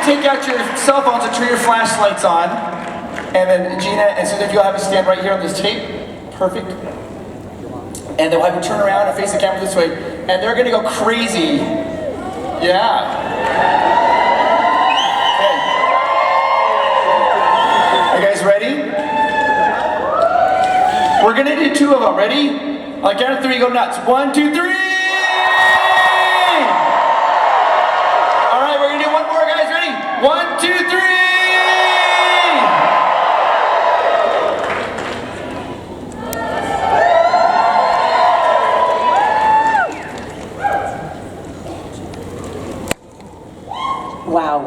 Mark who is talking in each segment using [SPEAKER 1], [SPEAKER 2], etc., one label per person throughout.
[SPEAKER 1] take out your cell phones and turn your flashlights on. And then Geena and Susan, if you'll have you stand right here on this tape. Perfect. And they'll have you turn around and face the camera this way. And they're gonna go crazy. Yeah. Okay. Are you guys ready? We're gonna do two of them. Ready? On the count of three, go nuts. 1, 2, 3! All right, we're gonna do one more, guys. Ready? 1, 2, 3!
[SPEAKER 2] Wow.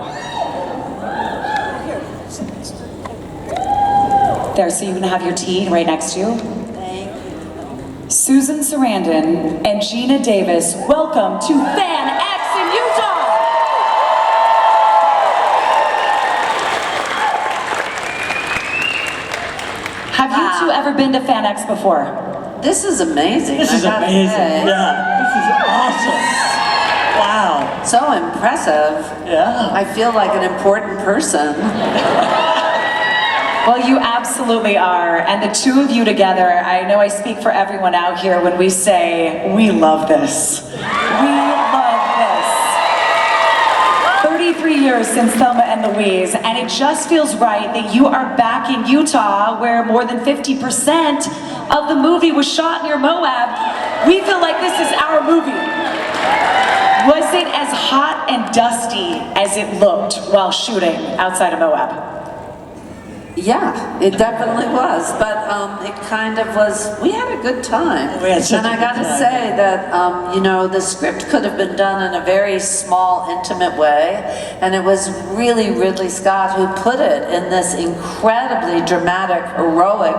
[SPEAKER 2] There, so you can have your tea right next to you.
[SPEAKER 3] Thank you.
[SPEAKER 2] Susan Sarandon and Geena Davis, welcome to FanX in Utah! Have you two ever been to FanX before?
[SPEAKER 3] This is amazing.
[SPEAKER 4] This is amazing. Yeah, this is awesome. Wow.
[SPEAKER 3] So impressive.
[SPEAKER 4] Yeah.
[SPEAKER 3] I feel like an important person.
[SPEAKER 2] Well, you absolutely are, and the two of you together, I know I speak for everyone out here when we say, we love this. We love this. 33 years since Thelma and Louise, and it just feels right that you are back in Utah, where more than 50% of the movie was shot near Moab. We feel like this is our movie. Was it as hot and dusty as it looked while shooting outside of Moab?
[SPEAKER 3] Yeah, it definitely was, but it kind of was, we had a good time.
[SPEAKER 4] We had such
[SPEAKER 3] and
[SPEAKER 4] a
[SPEAKER 3] I
[SPEAKER 4] good
[SPEAKER 3] gotta
[SPEAKER 4] time.
[SPEAKER 3] say that, you know, the script could have been done in a very small, intimate way, and it was really Ridley Scott who put it in this incredibly dramatic, heroic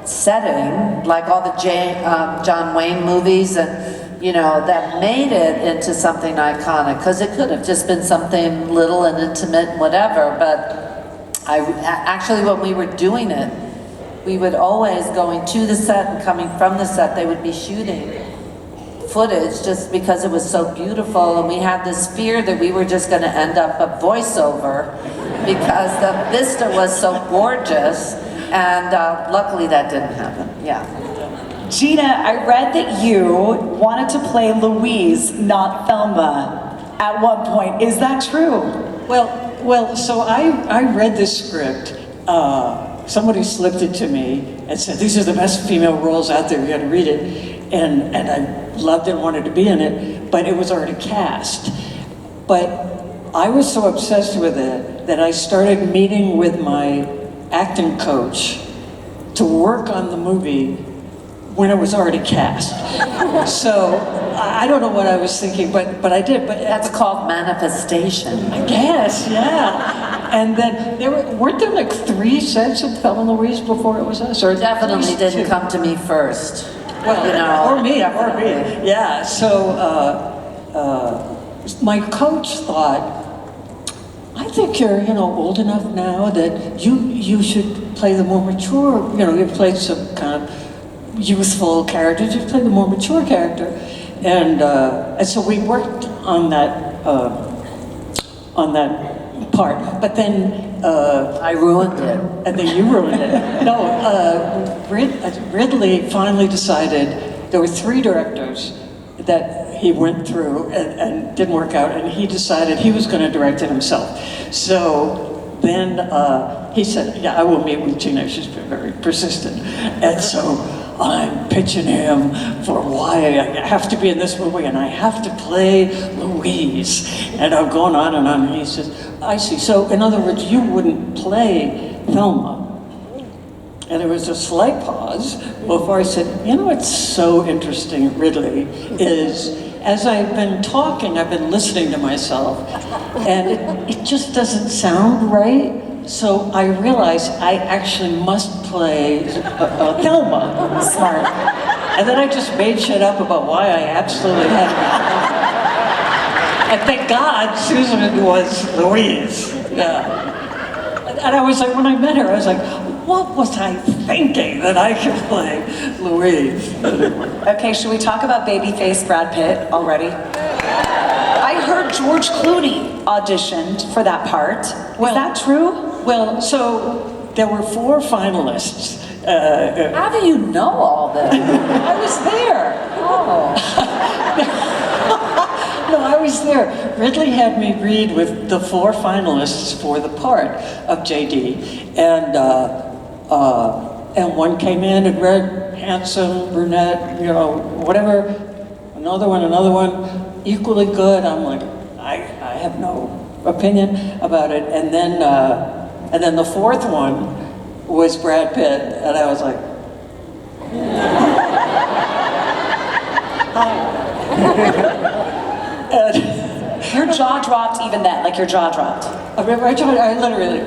[SPEAKER 3] setting, like all the John Wayne movies, and you know, that made it into something iconic, because it could have just been something little and intimate and whatever, but actually when we were doing it, we would always, going to the set and coming from the set, they would be shooting footage just because it was so beautiful, and we had this fear that we were just going to end up a voiceover because the vista was so gorgeous, and luckily that didn't happen. Yeah.
[SPEAKER 2] Geena, I read that you wanted to play Louise, not Thelma, at one point. Is that true?
[SPEAKER 4] Well, so I read this script. Somebody slipped it to me and said, these are the best female roles out there, you gotta read it. And I loved it and wanted to be in it, but it was already cast. But I was so obsessed with it that I started meeting with my acting coach to work on the movie when it was already cast. So I don't know what I was thinking, but I did. But
[SPEAKER 3] That's called manifestation.
[SPEAKER 4] I guess, yeah. And then weren't there like 3 sets of Thelma and Louise before it was us? Or
[SPEAKER 3] Definitely didn't come to me first.
[SPEAKER 4] Well,
[SPEAKER 3] you know,
[SPEAKER 4] or me.
[SPEAKER 3] definitely.
[SPEAKER 4] Yeah. So my coach thought, I think you're, old enough now that you should play the more mature. You've played some kind of youthful characters. You play the more mature character, and so we worked on that part. But then
[SPEAKER 3] I ruined it.
[SPEAKER 4] and then you ruined it. No, Ridley finally decided. There were 3 directors that he went through and didn't work out, and he decided he was going to direct it himself. So then he said, yeah, I will meet with Geena. She's been very persistent. And so I'm pitching him for why I have to be in this movie and I have to play Louise. And I'm going on, and he says, I see. So in other words, you wouldn't play Thelma. And there was a slight pause before I said, what's so interesting, Ridley, is as I've been talking, I've been listening to myself, and it just doesn't sound right. So I realized I actually must play Thelma.
[SPEAKER 2] Smart.
[SPEAKER 4] And then I just made shit up about why I absolutely had to. And thank God Susan was Louise. Yeah. And I was like, when I met her, I was like, what was I thinking that I could play Louise?
[SPEAKER 2] Okay, should we talk about babyface Brad Pitt already? I heard George Clooney auditioned for that part. Was that true?
[SPEAKER 4] Well, so there were 4 finalists.
[SPEAKER 3] How do you know all this?
[SPEAKER 4] I was there.
[SPEAKER 3] Oh.
[SPEAKER 4] No, I was there. Ridley had me read with the 4 finalists for the part of JD, and one came in and read handsome, brunette, you know, whatever. Another one, equally good. I'm like, I have no opinion about it. And then the 4th one was Brad Pitt, and I was like, hi. And
[SPEAKER 2] Your jaw dropped even then, like your jaw dropped.
[SPEAKER 4] I literally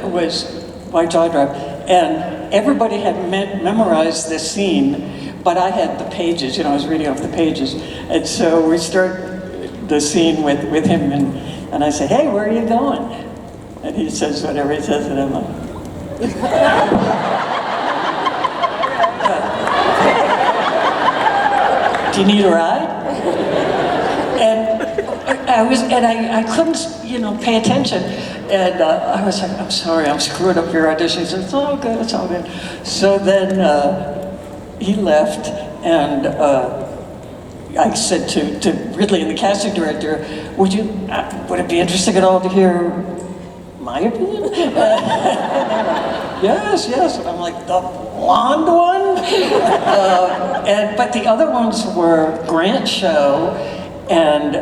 [SPEAKER 4] my jaw dropped. And everybody had memorized this scene, but I had the pages, you know, I was reading off the pages. And so we start the scene with him, and I say, hey, where are you going? And he says whatever he says, and I'm like, do you need a ride? And I couldn't, you know, pay attention. And I was like, I'm sorry, I'm screwing up your audition. He said, it's all good, it's all good. So then he left, and I said to Ridley and the casting director, would it be interesting at all to hear my opinion? Yes. And I'm like, the blonde one? But the other ones were Grant Show and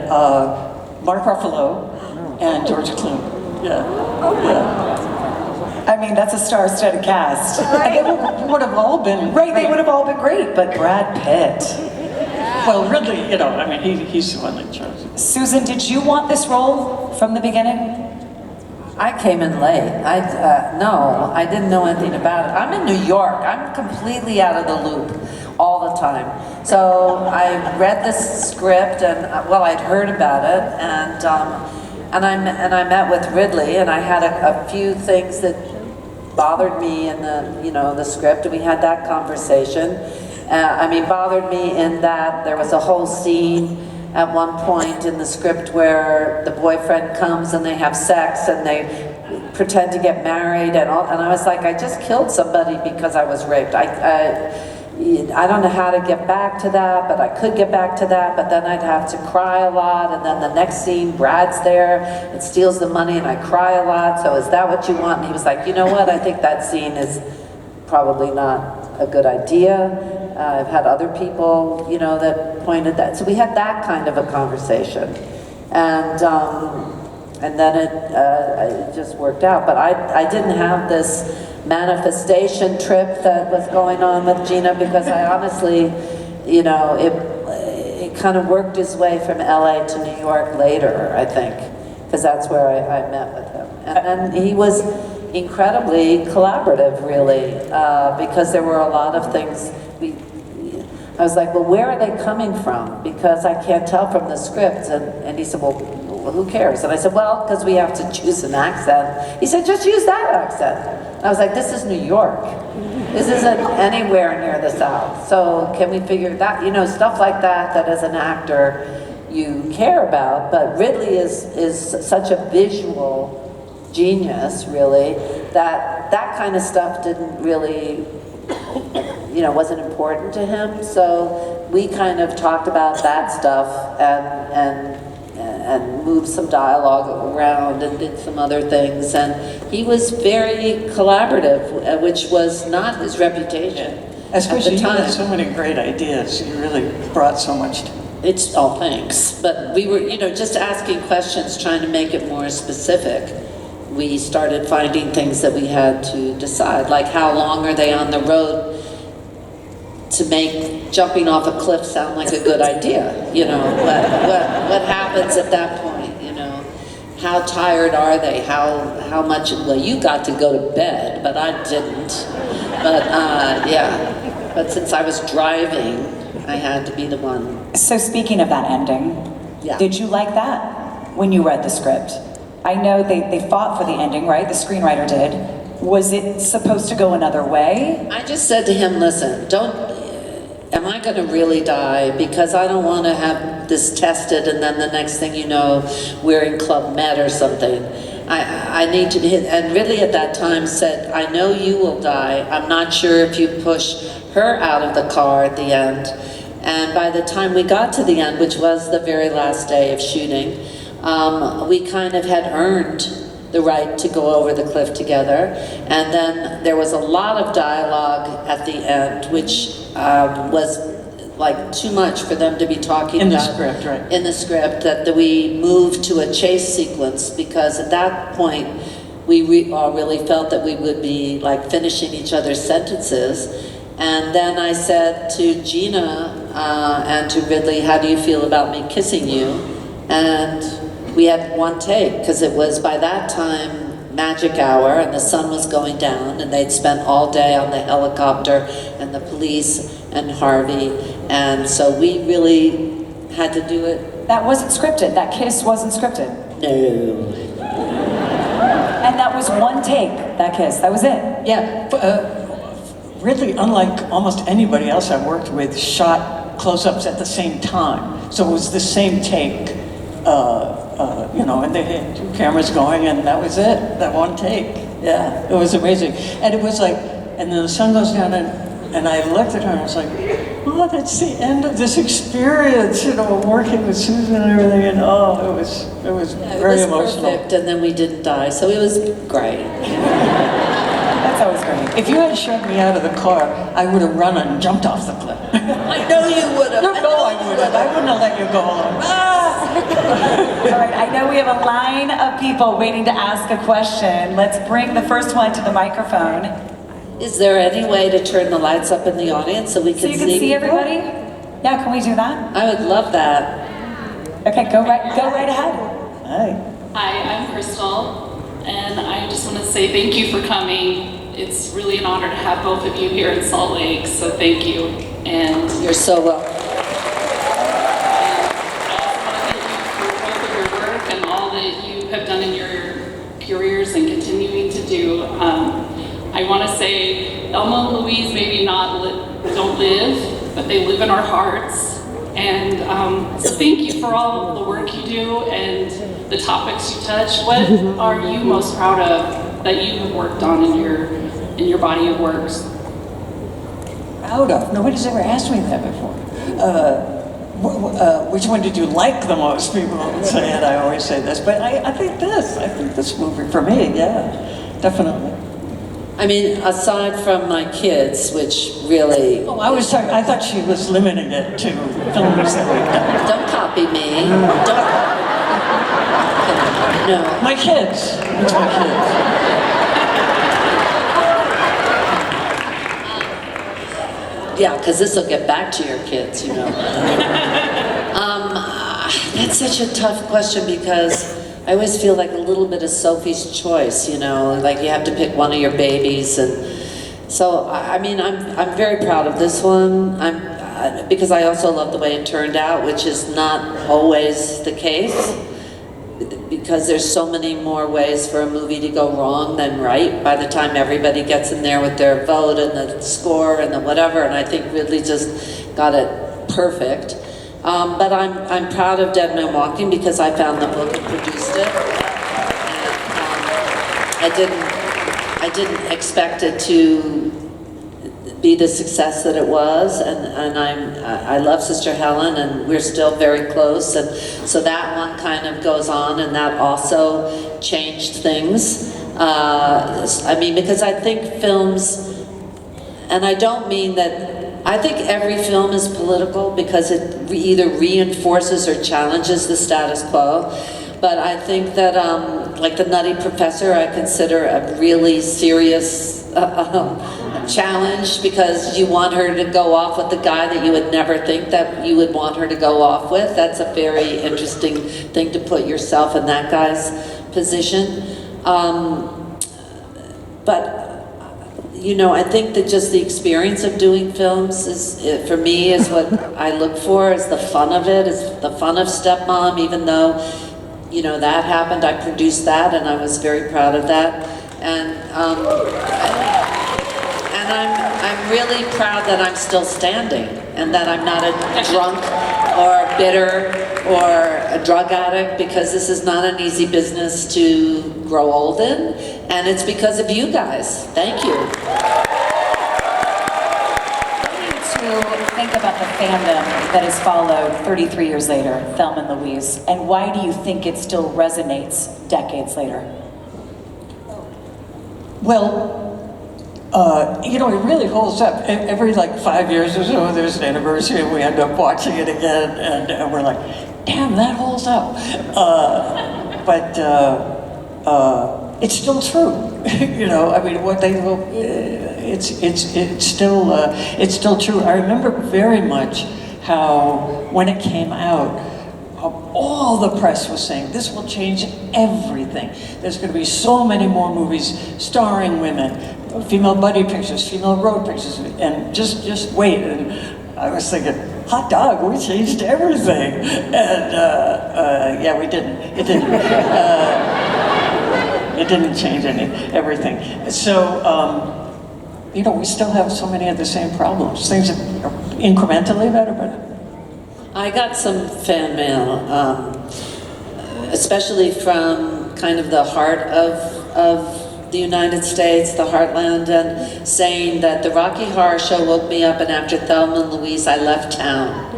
[SPEAKER 4] Mark Ruffalo and George Clooney. Yeah.
[SPEAKER 2] I mean, that's a star-studded cast.
[SPEAKER 4] They would have all been
[SPEAKER 2] Right, they would have all been great, but Brad Pitt.
[SPEAKER 4] Well, Ridley, you know, I mean, he's the one that chose it.
[SPEAKER 2] Susan, did you want this role from the beginning?
[SPEAKER 3] I came in late. No, I didn't know anything about it. I'm in New York. I'm completely out of the loop all the time. So I read the script, and I'd heard about it, and I met with Ridley, and I had a few things that bothered me in the script. We had that conversation. Bothered me in that there was a whole scene at one point in the script where the boyfriend comes and they have sex and they pretend to get married and I was like, I just killed somebody because I was raped. I don't know how to get back to that, but I could get back to that, but then I'd have to cry a lot, and then the next scene, Brad's there and steals the money and I cry a lot, so is that what you want? And he was like, you know what, I think that scene is probably not a good idea. I've had other people, you know, that pointed that. So we had that kind of a conversation. And then it just worked out. But I didn't have this manifestation trip that was going on with Geena, because I honestly, you know, it kind of worked its way from LA to New York later, I think, because that's where I met with him. And he was incredibly collaborative, really, because there were a lot of things I was like, well, where are they coming from? Because I can't tell from the script. And he said, well, who cares? And I said, well, because we have to choose an accent. He said, just use that accent. And I was like, this is New York. This isn't anywhere near the South. So can we figure that, you know, stuff like that as an actor you care about. But Ridley is such a visual genius, really, that kind of stuff didn't really, you know, wasn't important to him. So we kind of talked about that stuff and moved some dialogue around and did some other things. And he was very collaborative, which was not his reputation
[SPEAKER 4] Especially
[SPEAKER 3] at the
[SPEAKER 4] you
[SPEAKER 3] time.
[SPEAKER 4] had so many great ideas. You really brought so much to
[SPEAKER 3] It's all thanks. But we were, you know, just asking questions, trying to make it more specific. We started finding things that we had to decide, like how long are they on the road to make jumping off a cliff sound like a good idea? You know, what happens at that point? You know, how tired are they? How much? Well, you got to go to bed, but I didn't. But yeah. But since I was driving, I had to be the one.
[SPEAKER 2] So speaking of that ending,
[SPEAKER 3] Yeah.
[SPEAKER 2] did you like that when you read the script? I know they fought for the ending, right? The screenwriter did. Was it supposed to go another way?
[SPEAKER 3] I just said to him, listen, don't am I going to really die? Because I don't want to have this tested and then the next thing you know, we're in Club Med or something. I need to hit, and really at that time said, I know you will die. I'm not sure if you push her out of the car at the end. And by the time we got to the end, which was the very last day of shooting, we kind of had earned the right to go over the cliff together. And then there was a lot of dialogue at the end, which was like too much for them to be talking
[SPEAKER 4] In the
[SPEAKER 3] about.
[SPEAKER 4] script, right.
[SPEAKER 3] In the script, that we moved to a chase sequence, because at that point, we all really felt that we would be like finishing each other's sentences. And then I said to Geena and to Ridley, how do you feel about me kissing you? And we had one take, because it was by that time magic hour and the sun was going down and they'd spent all day on the helicopter and the police and Harvey. And so we really had to do it.
[SPEAKER 2] That wasn't scripted. That kiss wasn't scripted.
[SPEAKER 3] No.
[SPEAKER 2] And that was one take, that kiss. That was it.
[SPEAKER 4] Yeah, Ridley, unlike almost anybody else I've worked with, shot close-ups at the same time. So it was the same take, you know, and they had two cameras going, and that was it, that one take. Yeah, it was amazing. And it was like, and then the sun goes down, and I looked at her and I was like, oh, that's the end of this experience, you know, working with Susan and everything, and oh, it was very emotional.
[SPEAKER 3] Perfect, and then we didn't die, so it was great.
[SPEAKER 2] That's always great.
[SPEAKER 4] If you had shoved me out of the car, I would have run and jumped off the cliff.
[SPEAKER 3] I know you would have.
[SPEAKER 4] You know I would have. I wouldn't have let you go alone.
[SPEAKER 2] All right, I know we have a line of people waiting to ask a question. Let's bring the first one to the microphone.
[SPEAKER 3] Is there any way to turn the lights up in the audience so we can
[SPEAKER 2] So you can see everybody? Yeah, can we do that?
[SPEAKER 3] I would love that.
[SPEAKER 2] Okay, go right ahead.
[SPEAKER 4] Hi.
[SPEAKER 5] Hi, I'm Crystal, and I just want to say thank you for coming. It's really an honor to have both of you here in Salt Lake, so thank you. And
[SPEAKER 3] You're so welcome.
[SPEAKER 5] I also want to thank you for both of your work and all that you have done in your careers and continuing to do. I want to say Thelma and Louise maybe don't live, but they live in our hearts. And so thank you for all the work you do and the topics you touch. What are you most proud of that you have worked on in your body of works?
[SPEAKER 4] Proud of? Nobody's ever asked me that before. Which one did you like the most? People say it. I always say this, but I think this. I think this movie for me. Yeah, definitely.
[SPEAKER 3] I mean, aside from my kids, which really...
[SPEAKER 4] Oh, I thought she was limiting it to films that we've done.
[SPEAKER 3] Don't copy me. Don't. No.
[SPEAKER 4] My kids. It's my kids.
[SPEAKER 3] Yeah, because this will get back to your kids, you know. That's such a tough question because I always feel like a little bit of Sophie's choice, you know, like you have to pick one of your babies, and so I mean I'm very proud of this one. Because I also love the way it turned out, which is not always the case. Because there's so many more ways for a movie to go wrong than right by the time everybody gets in there with their vote and the score and the whatever, and I think Ridley just got it perfect. But I'm proud of Dead Man Walking because I found the book and produced it. And, I didn't expect it to be the success that it was, and I love Sister Helen, and we're still very close, and so that one kind of goes on, and that also changed things. I mean, because I think films, and I don't mean that, I think every film is political because it either reinforces or challenges the status quo. But I think that, like The Nutty Professor, I consider a really serious challenge because you want her to go off with the guy that you would never think that you would want her to go off with. That's a very interesting thing to put yourself in that guy's position. But you know, I think that just the experience of doing films is, for me, is what I look for, is the fun of it, is the fun of Stepmom, even though, you know, that happened. I produced that, and I was very proud of that. And I'm really proud that I'm still standing. and that I'm not a drunk or bitter or a drug addict, because this is not an easy business to grow old in, and it's because of you guys. Thank you.
[SPEAKER 2] To think about the fandom that has followed 33 years later, Thelma and Louise, and why do you think it still resonates decades later?
[SPEAKER 4] Well, you know, it really holds up. Every like 5 years or so, there's an anniversary, and we end up watching it again, and we're like, damn, that holds up. But it's still true. You know, I mean, what they it's still true. I remember very much how when it came out, all the press was saying, this will change everything. There's going to be so many more movies starring women, female buddy pictures, female road pictures, and just wait. And I was thinking, hot dog, we changed everything. And yeah, we didn't. It didn't change everything. So, you know, we still have so many of the same problems. Things are incrementally better, but
[SPEAKER 3] I got some fan mail, especially from kind of the heart of the United States, the heartland, and saying that the Rocky Horror Show woke me up, and after Thelma and Louise, I left town.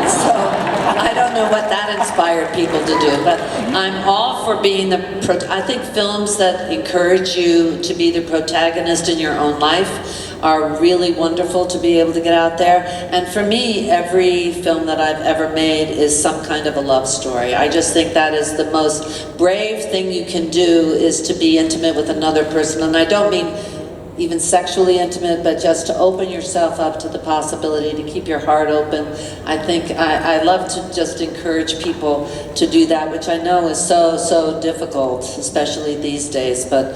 [SPEAKER 3] So I don't know what that inspired people to do, but I'm all for being I think films that encourage you to be the protagonist in your own life are really wonderful to be able to get out there. And for me, every film that I've ever made is some kind of a love story. I just think that is the most brave thing you can do, is to be intimate with another person. And I don't mean even sexually intimate, but just to open yourself up to the possibility, to keep your heart open. I think I love to just encourage people to do that, which I know is so difficult, especially these days. But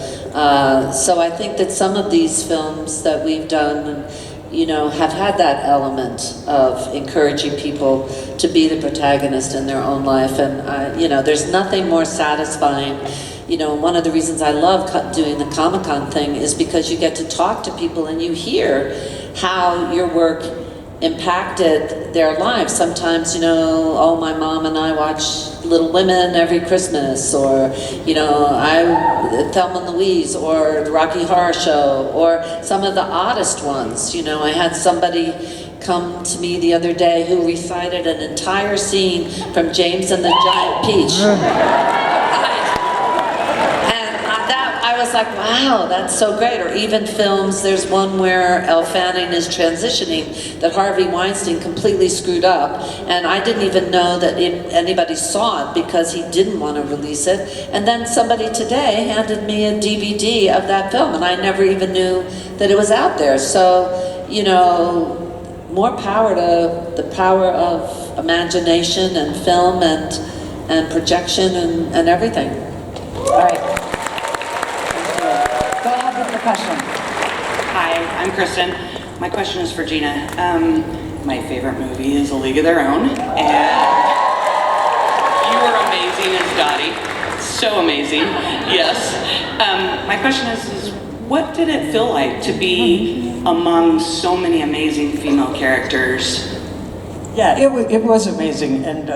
[SPEAKER 3] so I think that some of these films that we've done, you know, have had that element of encouraging people to be the protagonist in their own life. And you know, there's nothing more satisfying. You know, one of the reasons I love doing the Comic-Con thing is because you get to talk to people and you hear how your work impacted their lives. Sometimes, you know, oh, my mom and I watch Little Women every Christmas, or, you know, Thelma and Louise, or the Rocky Horror Show, or some of the oddest ones. You know, I had somebody come to me the other day who recited an entire scene from James and the Giant Peach. I was like, wow, that's so great. Or even films, there's one where Elle Fanning is transitioning that Harvey Weinstein completely screwed up, and I didn't even know that anybody saw it because he didn't want to release it. And then somebody today handed me a DVD of that film, and I never even knew that it was out there. So, you know, more power to the power of imagination and film and projection and everything.
[SPEAKER 2] All right. Go ahead with your question.
[SPEAKER 6] Hi, I'm Kristen. My question is for Geena. My favorite movie is A League of Their Own, and you were amazing as Dottie. So amazing, yes. My question is what did it feel like to be among so many amazing female characters?
[SPEAKER 4] yeah, it was amazing, and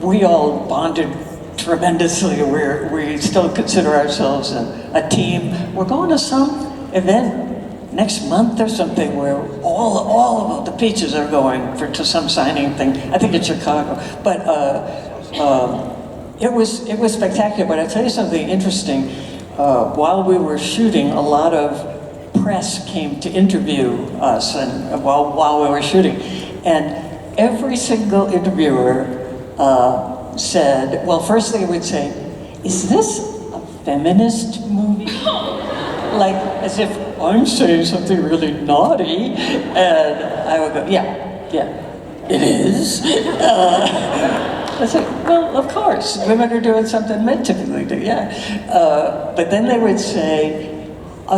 [SPEAKER 4] we all bonded tremendously. We still consider ourselves a team. We're going to some event next month or something where all of the Peaches are going to some signing thing. I think it's Chicago, but it was spectacular. But I'll tell you something interesting. While we were shooting, a lot of press came to interview us, and while we were shooting, and every single interviewer said, well, first they would say, is this a feminist movie? Like, as if I'm saying something really naughty, and I would go, yeah, it is. I said, well, of course, women are doing something men typically do, yeah. But then they would say,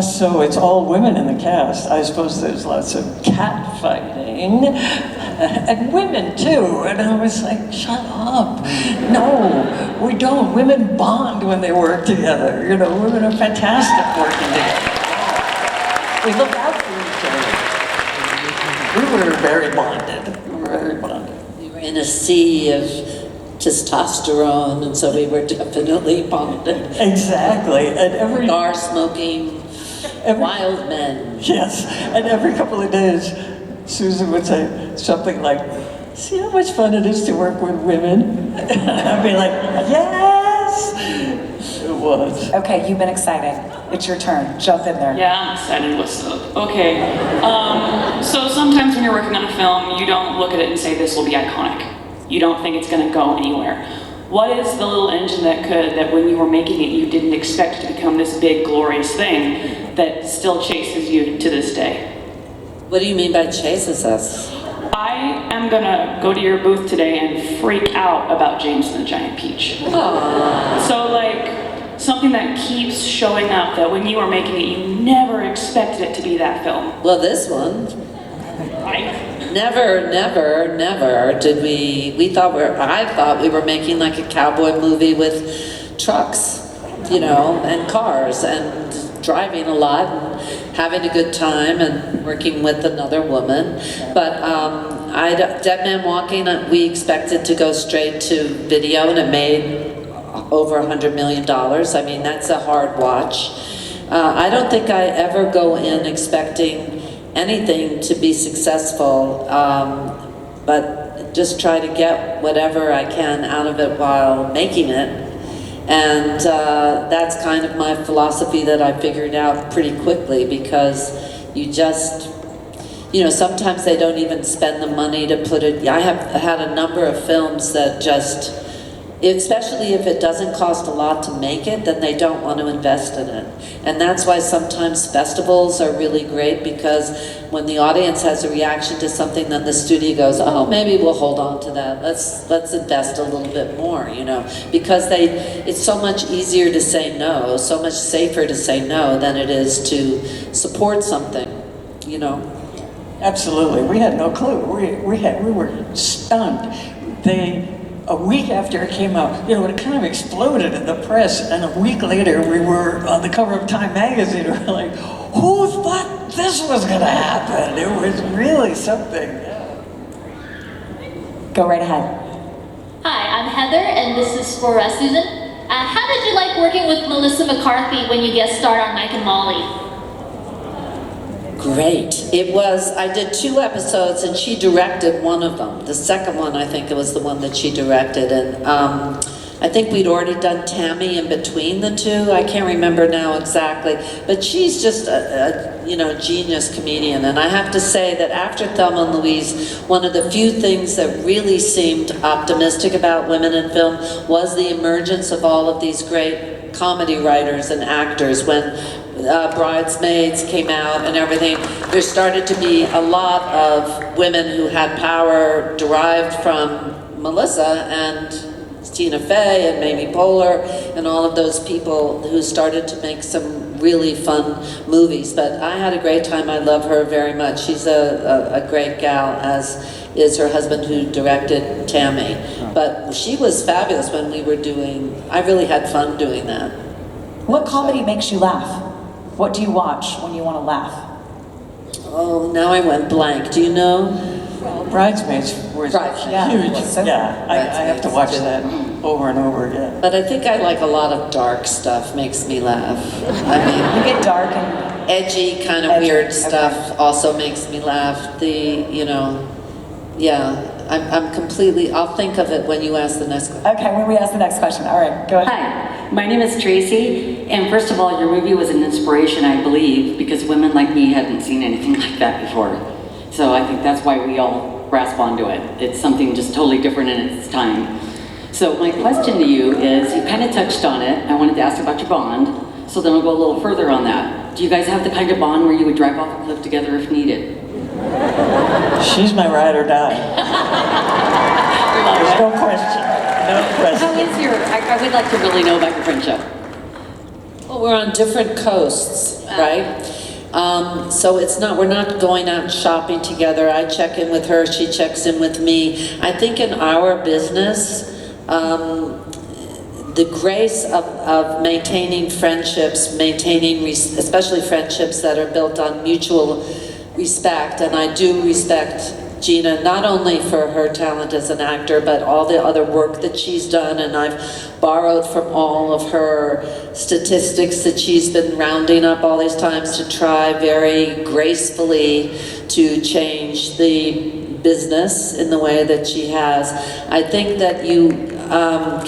[SPEAKER 4] so it's all women in the cast. I suppose there's lots of cat fighting, and women too. And I was like, shut up. No, we don't. Women bond when they work together. You know, women are fantastic working together. We look out for each other. We were very bonded. We were very bonded.
[SPEAKER 3] We were in a sea of testosterone, and so we were definitely bonded.
[SPEAKER 4] Exactly. And every
[SPEAKER 3] Cigar smoking, wild men.
[SPEAKER 4] yes, and every couple of days, Susan would say something like, "See how much fun it is to work with women?" And I'd be like, "Yes." It was.
[SPEAKER 2] Okay, you've been excited. It's your turn. Jump in there.
[SPEAKER 5] Yeah, I'm excited. What's up? Okay. So sometimes when you're working on a film, you don't look at it and say, this will be iconic. You don't think it's going to go anywhere. What is the little engine that when you were making it, you didn't expect to become this big, glorious thing that still chases you to this day?
[SPEAKER 3] What do you mean by chases us?
[SPEAKER 5] I am going to go to your booth today and freak out about James and the Giant Peach. So like, something that keeps showing up, that when you were making it, you never expected it to be that film.
[SPEAKER 3] Well, this one. Never did we thought I thought we were making like a cowboy movie with trucks, you know, and cars and driving a lot and having a good time and working with another woman. But Dead Man Walking, we expected to go straight to video, and it made over $100 million. I mean, that's a hard watch. I don't think I ever go in expecting anything to be successful, but just try to get whatever I can out of it while making it. And that's kind of my philosophy that I figured out pretty quickly, because you just, you know, sometimes they don't even spend the money to put it. I have had a number of films that just, especially if it doesn't cost a lot to make it, then they don't want to invest in it. And that's why sometimes festivals are really great, because when the audience has a reaction to something, then the studio goes, oh, maybe we'll hold on to that. Let's invest a little bit more, you know, because it's so much easier to say no, so much safer to say no than it is to support something, you know.
[SPEAKER 4] Absolutely. We had no clue. We were stunned. A week after it came out, you know, it kind of exploded in the press, and a week later we were on the cover of Time magazine. We were like, who thought this was going to happen? It was really something.
[SPEAKER 2] Go right ahead.
[SPEAKER 7] Hi, I'm Heather, and this is for Susan. How did you like working with Melissa McCarthy when you guest starred on Mike and Molly?
[SPEAKER 3] Great. It was, I did 2 episodes and she directed one of them. The second one, I think it was the one that she directed. And I think we'd already done Tammy in between the 2. I can't remember now exactly. But she's just a you know, genius comedian. And I have to say that after Thelma and Louise, one of the few things that really seemed optimistic about women in film was the emergence of all of these great comedy writers and actors. When Bridesmaids came out and everything, there started to be a lot of women who had power derived from Melissa and Tina Fey and Mamie Poehler and all of those people who started to make some really fun movies. But I had a great time. I love her very much. She's a great gal, as is her husband who directed Tammy. But she was fabulous when we were doing, I really had fun doing that.
[SPEAKER 2] What comedy makes you laugh? What do you watch when you want to laugh?
[SPEAKER 3] Oh, now I went blank. Do you know?
[SPEAKER 4] Well, Bridesmaids was
[SPEAKER 2] Yeah.
[SPEAKER 4] huge.
[SPEAKER 2] So-
[SPEAKER 4] Yeah, I have to watch that over and over again.
[SPEAKER 3] But I think I like a lot of dark stuff, makes me laugh. I mean,
[SPEAKER 2] You get dark and
[SPEAKER 3] edgy, kind of
[SPEAKER 2] Edgy,
[SPEAKER 3] weird
[SPEAKER 2] okay.
[SPEAKER 3] stuff also makes me laugh. You know, yeah, I'm completely, I'll think of it when you ask the next question.
[SPEAKER 2] okay, when we ask the next question. All right, go ahead.
[SPEAKER 8] Hi, my name is Tracy, and first of all, your movie was an inspiration, I believe, because women like me hadn't seen anything like that before. So I think that's why we all grasp onto it. It's something just totally different in its time. So my question to you is, you kind of touched on it. I wanted to ask about your bond, so then I'll go a little further on that. Do you guys have the kind of bond where you would drive off a cliff together if needed?
[SPEAKER 4] She's my ride or die. There's no question. No question.
[SPEAKER 8] How is your, I would like to really know about your friendship.
[SPEAKER 3] Well, we're on different coasts, right? So it's not, we're not going out shopping together. I check in with her, she checks in with me. I think in our business, the grace of maintaining friendships, especially friendships that are built on mutual respect, and I do respect Geena, not only for her talent as an actor, but all the other work that she's done, and I've borrowed from all of her statistics that she's been rounding up all these times to try very gracefully to change the business in the way that she has. I think that you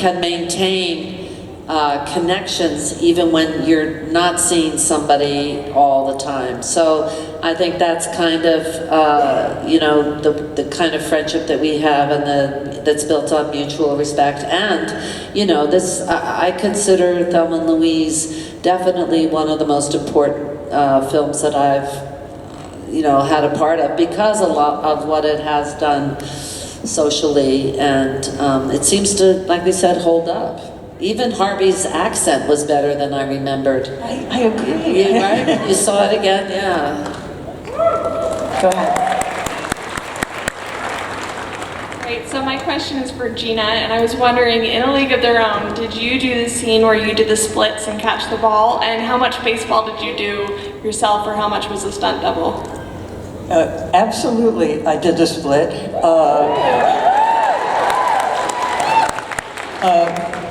[SPEAKER 3] can maintain connections even when you're not seeing somebody all the time. So I think that's kind of, you know, the kind of friendship that we have, and that's built on mutual respect. And, you know, I consider Thelma and Louise definitely one of the most important films that I've, you know, had a part of, because a lot of what it has done socially, and it seems to, like we said, hold up. Even Harvey's accent was better than I remembered.
[SPEAKER 4] I agree.
[SPEAKER 3] Yeah, right? You saw it again? Yeah.
[SPEAKER 2] Go ahead.
[SPEAKER 9] Great, so my question is for Geena, and I was wondering, in A League of Their Own, did you do the scene where you did the splits and catch the ball? And how much baseball did you do yourself, or how much was a stunt double?
[SPEAKER 4] Absolutely, I did the split.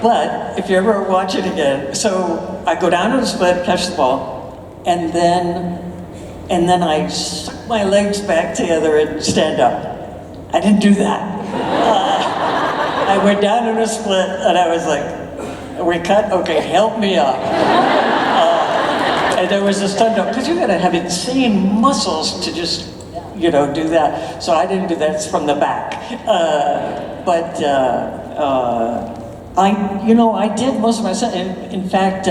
[SPEAKER 4] But if you ever watch it again, so I go down to the split, catch the ball, and then I suck my legs back together and stand up. I didn't do that. I went down to the split, and I was like, "We cut? Okay, help me up." And there was a stunt up, because you gotta have insane muscles to just, you know, do that. So I didn't do that. It's from the back. I did most of my stunt. In fact,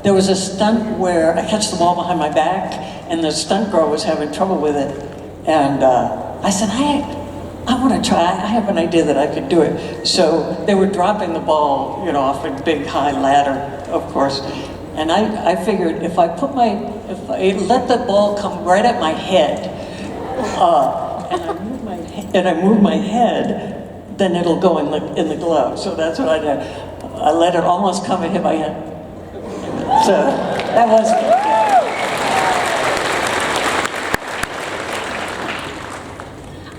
[SPEAKER 4] there was a stunt where I catch the ball behind my back, and the stunt girl was having trouble with it. And I said, I want to try. I have an idea that I could do it. So they were dropping the ball, you know, off a big high ladder, of course. And I figured if I let the ball come right at my head, and I move my head, then it'll go in the glove. So that's what I did. I let it almost come and hit my head. So that was.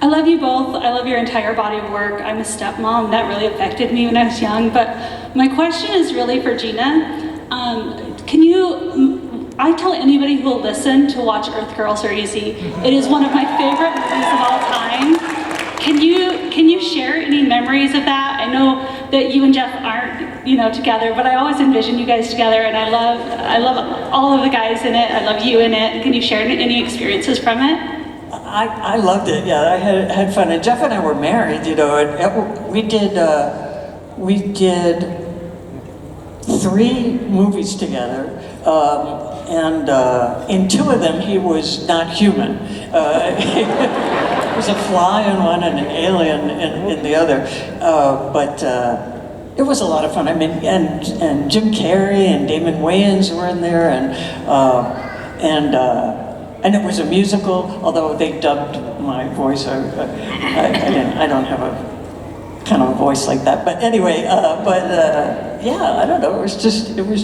[SPEAKER 10] I love you both. I love your entire body of work. I'm a stepmom. That really affected me when I was young. But my question is really for Geena. I tell anybody who will listen to watch Earth Girls Are Easy. It is one of my favorite movies of all time. Can you share any memories of that? I know that you and Jeff aren't, you know, together, but I always envision you guys together, and I love all of the guys in it. I love you in it. Can you share any experiences from it?
[SPEAKER 4] I loved it. Yeah, I had fun. And Jeff and I were married, you know, and we did 3 movies together. And in 2 of them, he was not human. He was a fly in one and an alien in the other. But it was a lot of fun. I mean, and Jim Carrey and Damon Wayans were in there, and it was a musical. Although they dubbed my voice, I don't have a kind of a voice like that. But anyway, yeah, I don't know. It was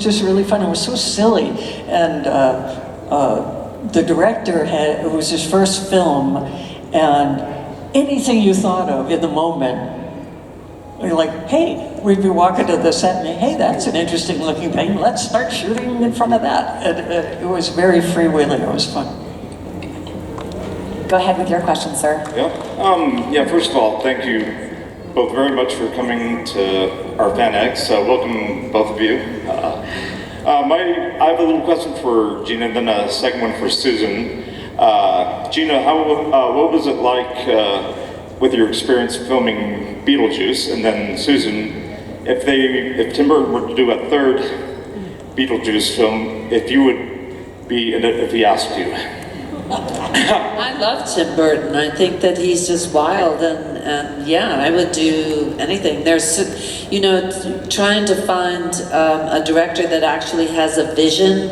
[SPEAKER 4] just really fun. It was so silly, and the director it was his first film, and anything you thought of in the moment, you're like, hey, we'd be walking to the set, and hey, that's an interesting looking thing. Let's start shooting in front of that. And it was very freewheeling. It was fun.
[SPEAKER 2] Go ahead with your question, sir.
[SPEAKER 11] Yeah. First of all, thank you both very much for coming to our FanX. Welcome, both of you. I have a little question for Geena, and then a second one for Susan. Geena, what was it like with your experience filming Beetlejuice? And then Susan, if Tim Burton were to do a third Beetlejuice film, if you would be in it if he asked you?
[SPEAKER 3] I love Tim Burton. I think that he's just wild, and yeah, I would do anything. There's, you know, trying to find a director that actually has a vision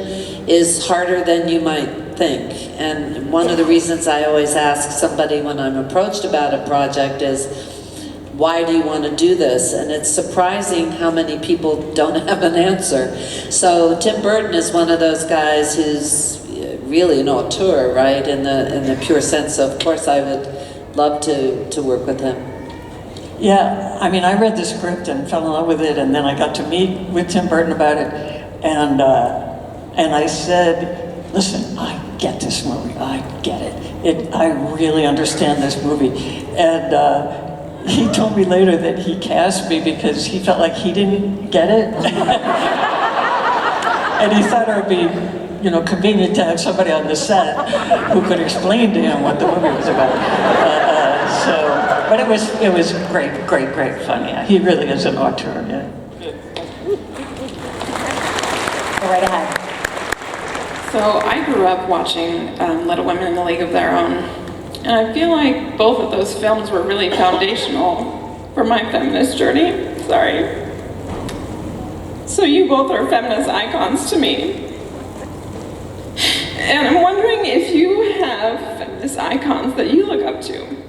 [SPEAKER 3] is harder than you might think. And one of the reasons I always ask somebody when I'm approached about a project is, why do you want to do this? And it's surprising how many people don't have an answer. So Tim Burton is one of those guys who's really an auteur, right? In the pure sense. So of course I would love to work with him.
[SPEAKER 4] Yeah, I mean, I read the script and fell in love with it, and then I got to meet with Tim Burton about it, and I said, listen, I get this movie, I get it. I really understand this movie. And he told me later that he cast me because he felt like he didn't get it. And he thought it would be, convenient to have somebody on the set who could explain to him what the movie was about. But it was great fun. Yeah, he really is an auteur. Yeah.
[SPEAKER 2] Go right ahead.
[SPEAKER 9] So I grew up watching Little Women in the League of Their Own, and I feel like both of those films were really foundational for my feminist journey. Sorry. So you both are feminist icons to me. And I'm wondering if you have feminist icons that you look up to.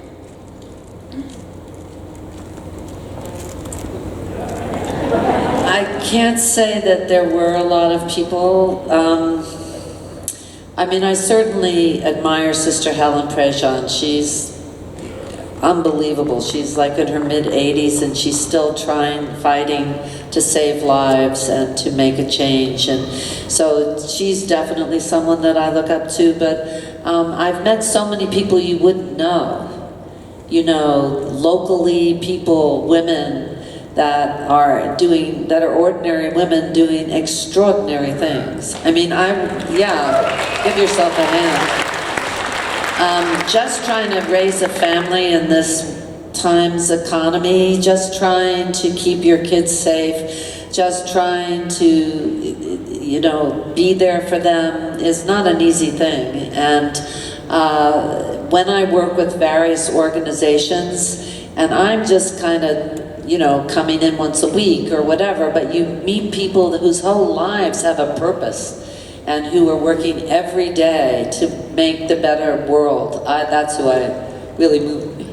[SPEAKER 3] I can't say that there were a lot of people. I mean, I certainly admire Sister Helen Prejean. She's unbelievable. She's like in her mid-80s and she's still fighting to save lives and to make a change. And so she's definitely someone that I look up to, but I've met so many people you wouldn't know. Locally people, women that are ordinary women doing extraordinary things. I mean, give yourself a hand. Just trying to raise a family in this times economy, just trying to keep your kids safe, just trying to, be there for them is not an easy thing. And when I work with various organizations, and I'm just kind of, coming in once a week or whatever, but you meet people whose whole lives have a purpose and who are working every day to make the better world. That's who I really move me.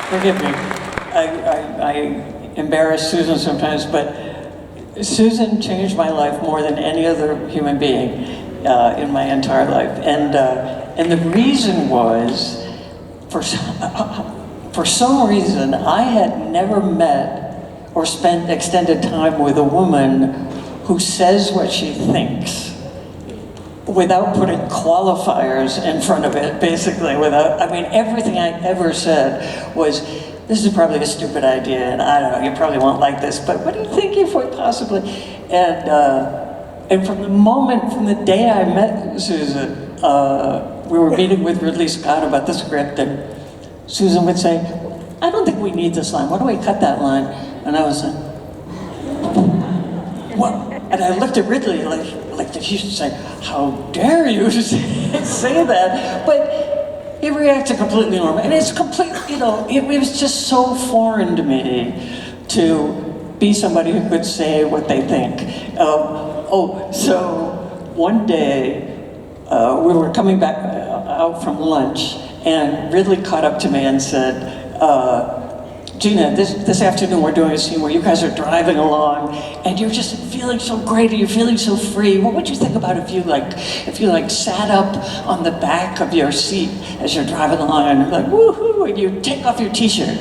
[SPEAKER 4] Forgive me, I embarrass Susan sometimes, but Susan changed my life more than any other human being in my entire life. And the reason was, for some reason, I had never met or spent extended time with a woman who says what she thinks without putting qualifiers in front of it, basically. Everything I ever said was, this is probably a stupid idea, and I don't know, you probably won't like this, but what do you think if we possibly... And from the day I met Susan, we were meeting with Ridley Scott about the script, and Susan would say, I don't think we need this line, why don't we cut that line? And I was like, what? And I looked at Ridley like he should say, how dare you say that? But he reacted completely normal. And it's completely, it was just so foreign to me to be somebody who could say what they think. So one day, we were coming back out from lunch, and Ridley caught up to me and said, Geena, this afternoon we're doing a scene where you guys are driving along, and you're just feeling so great, and you're feeling so free. What would you think about if you sat up on the back of your seat as you're driving along, and you're like, woohoo, and you take off your t-shirt?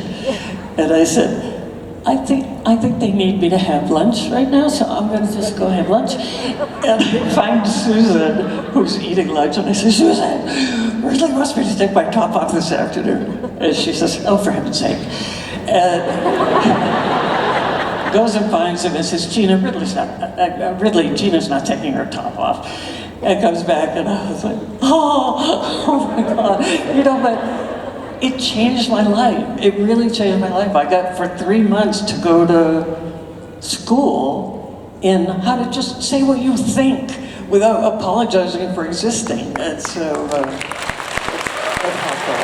[SPEAKER 4] And I said, I think they need me to have lunch right now, so I'm going to just go have lunch. And I find Susan, who's eating lunch, and I say, Susan, Ridley wants me to take my top off this afternoon. And she says, oh, for heaven's sake. And goes and finds him and says, Geena, Geena's not taking her top off. And comes back, and I was like, oh my God. But it changed my life. It really changed my life. I got for 3 months to go to school in how to just say what you think without apologizing for existing. And so, that's helpful.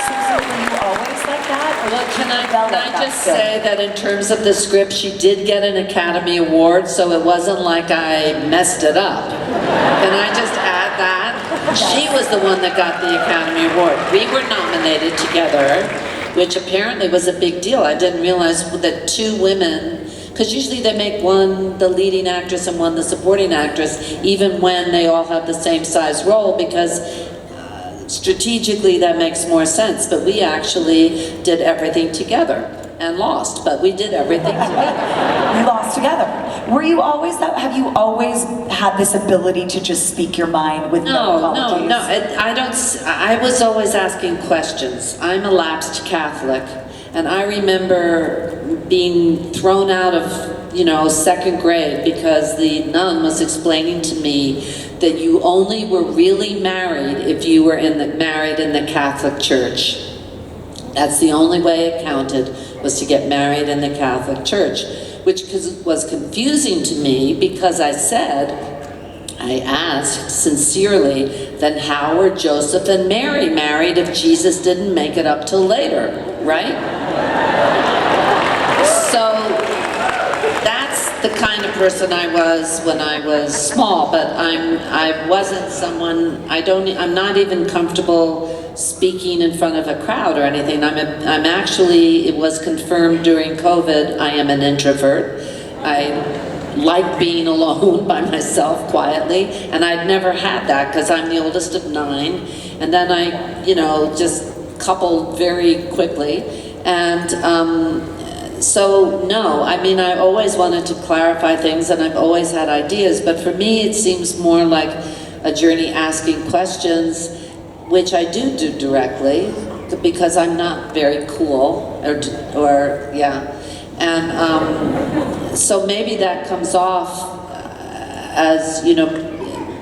[SPEAKER 2] Susan, were you always like that? Or
[SPEAKER 3] Well, can I just say that in terms of the script, she did get an Academy Award, so it wasn't like I messed it up. Can I just add that? She was the one that got the Academy Award. We were nominated together, which apparently was a big deal. I didn't realize that 2 women Because usually they make one the leading actress and one the supporting actress, even when they all have the same size role, because strategically that makes more sense. But we actually did everything together and lost, but we did everything together.
[SPEAKER 2] We lost together. Were you always that? Have you always had this ability to just speak your mind with no apologies?
[SPEAKER 3] No. I don't. I was always asking questions. I'm a lapsed Catholic, and I remember being thrown out of, you know, second grade because the nun was explaining to me that you only were really married if you were married in the Catholic Church. That's the only way it counted, was to get married in the Catholic Church, which was confusing to me because I asked sincerely, then how were Joseph and Mary married if Jesus didn't make it up till later, right? So that's the kind of person I was when I was small, but I wasn't someone, I'm not even comfortable speaking in front of a crowd or anything. I'm actually, it was confirmed during COVID, I am an introvert. I like being alone by myself quietly, and I'd never had that because I'm the oldest of 9, and then I, you know, just coupled very quickly, and so no, I mean, I always wanted to clarify things and I've always had ideas, but for me it seems more like a journey asking questions, which I do directly because I'm not very cool, or yeah. And so maybe that comes off as, you know,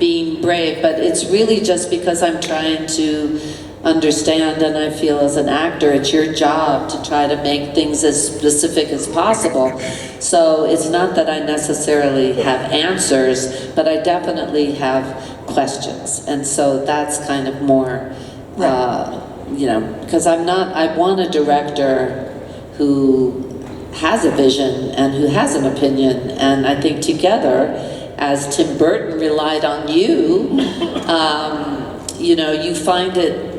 [SPEAKER 3] being brave, but it's really just because I'm trying to understand, and I feel as an actor, it's your job to try to make things as specific as possible. So it's not that I necessarily have answers, but I definitely have questions. And so that's kind of more, you know, because I want a director who has a vision and who has an opinion, and I think together, as Tim Burton relied on you, you know, you find it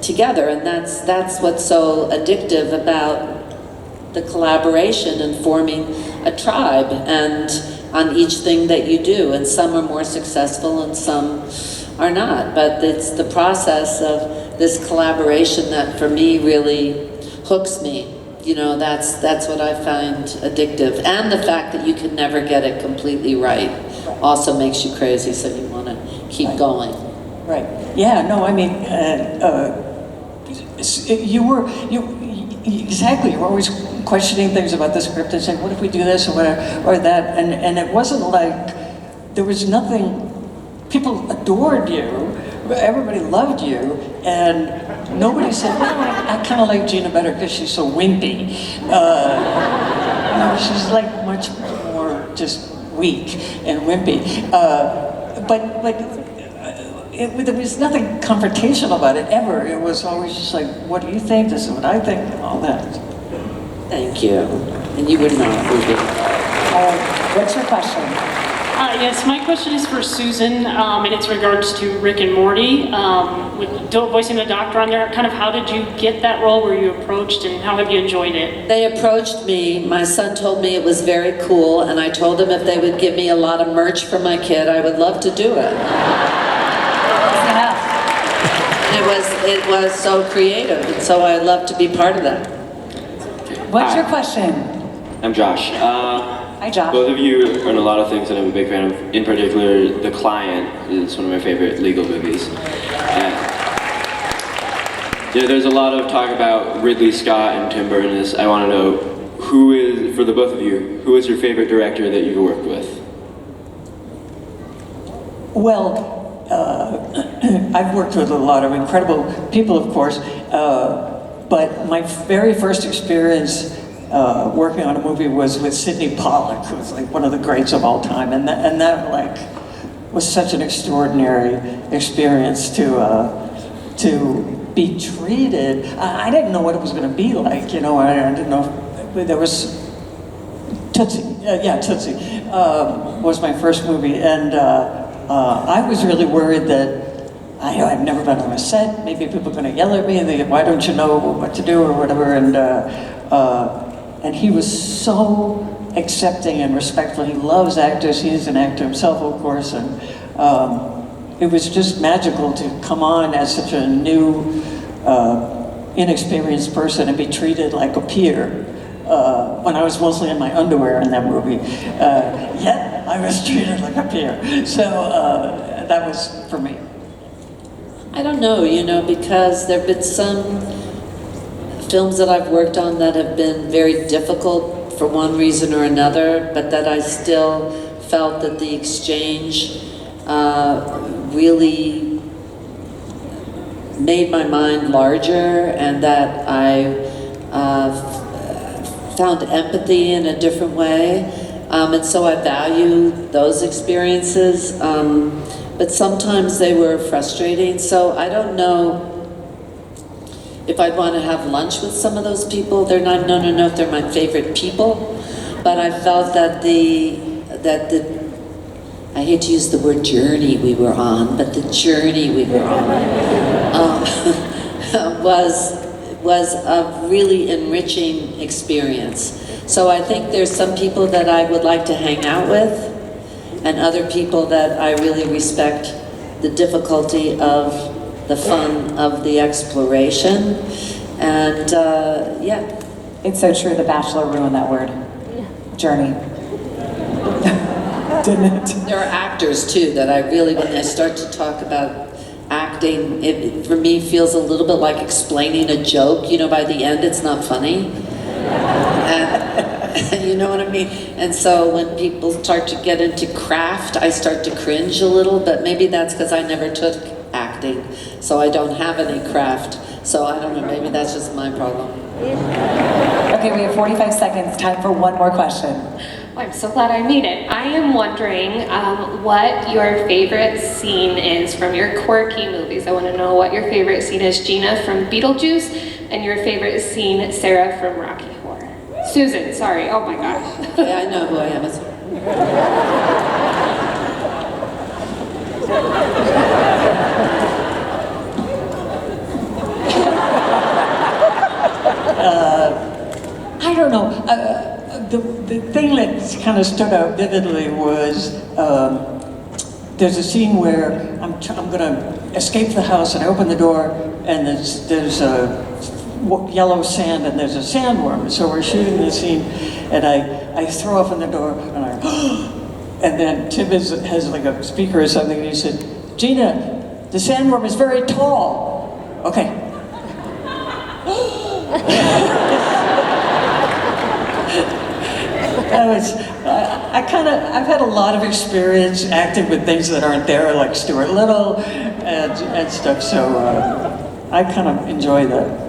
[SPEAKER 3] together, and that's what's so addictive about the collaboration and forming a tribe, and on each thing that you do, and some are more successful and some are not, but it's the process of this collaboration that for me really hooks me. You know, that's what I find addictive, and the fact that you can never get it completely right also makes you crazy, so you want to keep going.
[SPEAKER 4] Right. Yeah. No. I mean, exactly. You're always questioning things about the script and saying, "What if we do this or whatever, or that?" And it wasn't like there was nothing. People adored you. Everybody loved you, and nobody said, "No, I kind of like Geena better because she's so wimpy." No, she's like much more just weak and wimpy. There was nothing confrontational about it ever. It was always just like, "What do you think? This is what I think," and all that.
[SPEAKER 3] Thank you. And you were not wimpy.
[SPEAKER 2] What's your question?
[SPEAKER 10] Yes, my question is for Susan, and it's regards to Rick and Morty. With voicing the doctor on there, kind of how did you get that role? Were you approached, and how have you enjoyed it?
[SPEAKER 3] They approached me. My son told me it was very cool, and I told him if they would give me a lot of merch for my kid, I would love to do it. It was so creative, and so I love to be part of that.
[SPEAKER 2] What's your question?
[SPEAKER 12] I'm Josh.
[SPEAKER 2] Hi, Josh.
[SPEAKER 12] Both of you are in a lot of things that I'm a big fan of. In particular, The Client is one of my favorite legal movies. And, you know, there's a lot of talk about Ridley Scott and Tim Burton. I want to know, for the both of you, who is your favorite director that you've worked with?
[SPEAKER 4] Well, I've worked with a lot of incredible people, of course, but my very first experience working on a movie was with Sidney Pollack, who's like one of the greats of all time, and that like was such an extraordinary experience to be treated. I didn't know what it was going to be like, you know. I didn't know if there was Tootsie. Tootsie was my first movie, and I was really worried that I've never been on a set. Maybe people are going to yell at me and they go, "Why don't you know what to do?" or whatever. And he was so accepting and respectful. He loves actors. He is an actor himself, of course, and it was just magical to come on as such a new, inexperienced person and be treated like a peer. When I was mostly in my underwear in that movie, yet I was treated like a peer. So that was for me.
[SPEAKER 3] I don't know, you know, because there have been some films that I've worked on that have been very difficult for one reason or another, but that I still felt that the exchange really made my mind larger, and that I found empathy in a different way. And so I value those experiences, but sometimes they were frustrating. So I don't know if I'd want to have lunch with some of those people. They're not, no, if they're my favorite people, but I felt that the I hate to use the word journey we were on, but the journey we were on was a really enriching experience. So I think there's some people that I would like to hang out with, and other people that I really respect the difficulty of the fun of the exploration. And yeah.
[SPEAKER 2] It's so true, The Bachelor ruined that word. Journey. Didn't it?
[SPEAKER 3] There are actors too that I really, when I start to talk about acting, it for me feels a little bit like explaining a joke. You know, by the end it's not funny. And you know what I mean? And so when people start to get into craft, I start to cringe a little, but maybe that's because I never took acting, so I don't have any craft. So I don't know, maybe that's just my problem.
[SPEAKER 2] Okay, we have 45 seconds, time for one more question.
[SPEAKER 9] I'm so glad I made it. I am wondering what your favorite scene is from your Quirky movies. I want to know what your favorite scene is, Geena from Beetlejuice, and your favorite scene, Sarah from Rocky Horror. Susan, sorry, oh my gosh.
[SPEAKER 3] Yeah, I know who I am.
[SPEAKER 4] I don't know. The thing that kind of stood out vividly was there's a scene where I'm going to escape the house, and I open the door, and there's yellow sand, and there's a sandworm. So we're shooting the scene, and I throw open the door, and and then Tim has like a speaker or something, and he said, "Geena, the sandworm is very tall." Okay. I've had a lot of experience acting with things that aren't there, like Stuart Little and stuff, so I kind of enjoy that.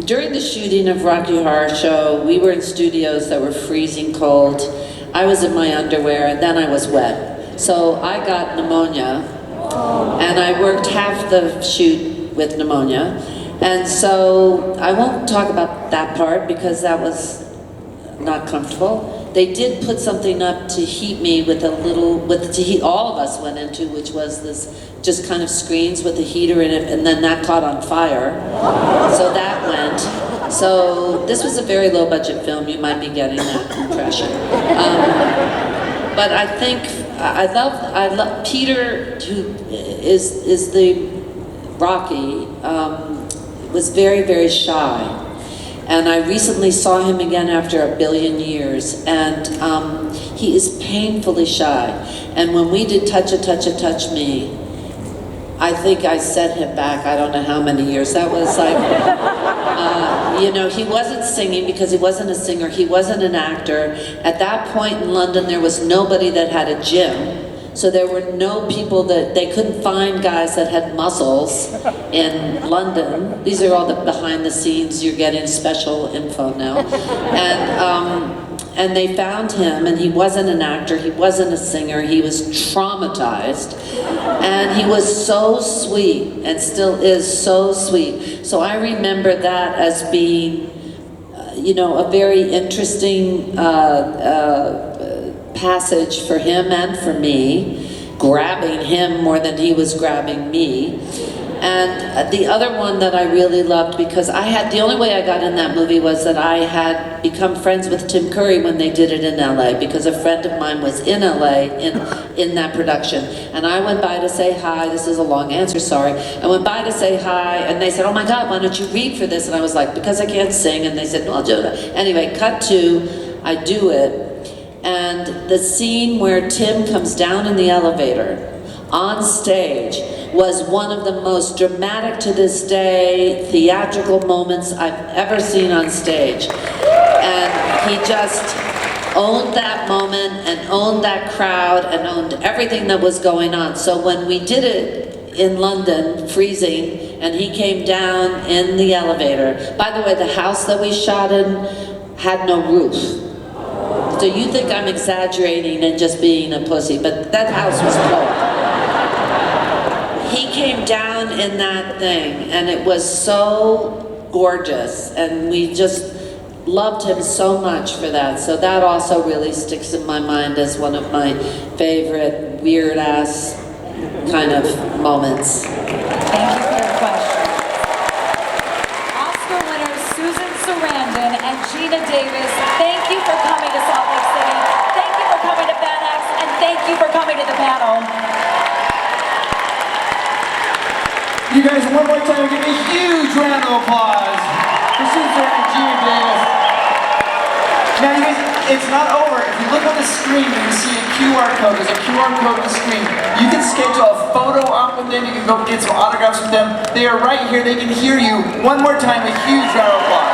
[SPEAKER 3] During the shooting of Rocky Horror Show, we were in studios that were freezing cold. I was in my underwear, and then I was wet. So I got pneumonia, and I worked half the shoot with pneumonia. And so I won't talk about that part because that was not comfortable. They did put something up to heat me with to heat all of us went into, which was this just kind of screens with a heater in it, and then that caught on fire. So that went. So this was a very low budget film. You might be getting that impression. But I think I love Peter, who is the Rocky, was very, very shy. And I recently saw him again after 1 billion years, and he is painfully shy. And when we did Touch Me, I think I set him back, I don't know how many years. That was like, you know, he wasn't singing because he wasn't a singer, he wasn't an actor. At that point in London, there was nobody that had a gym. So there were no people they couldn't find guys that had muscles in London. These are all the behind the scenes, you're getting special info now. And they found him, and he wasn't an actor, he wasn't a singer, he was traumatized. And he was so sweet, and still is so sweet. So I remember that as being, you know, a very interesting passage for him and for me, grabbing him more than he was grabbing me. And the other one that I really loved, because the only way I got in that movie was that I had become friends with Tim Curry when they did it in LA, because a friend of mine was in LA in that production. And I went by to say hi. This is a long answer, sorry. I went by to say hi, and they said, oh my God, why don't you read for this? And I was like, because I can't sing. And they said, well, I'll do it. Anyway, cut to, I do it. And the scene where Tim comes down in the elevator on stage was one of the most dramatic to this day theatrical moments I've ever seen on stage. And he just owned that moment and owned that crowd and owned everything that was going on. So when we did it in London, freezing, and he came down in the elevator, by the way, the house that we shot in had no roof. So you think I'm exaggerating and just being a pussy, but that house was cold. He came down in that thing, and it was so gorgeous, and we just loved him so much for that. So that also really sticks in my mind as one of my favorite weird-ass kind of moments.
[SPEAKER 2] Thank you for your question. Oscar winners Susan Sarandon and Geena Davis, thank you for coming to Salt Lake City. Thank you for coming to FanX, and thank you for coming to the panel.
[SPEAKER 1] You guys, one more time, give me a huge round of applause for Susan and Geena Davis. Now, you guys, it's not over. If you look on the screen, you can see a QR code. There's a QR code on the screen. You can schedule a photo op with them. You can go get some autographs with them. They are right here. They can hear you. One more time, a huge round of applause.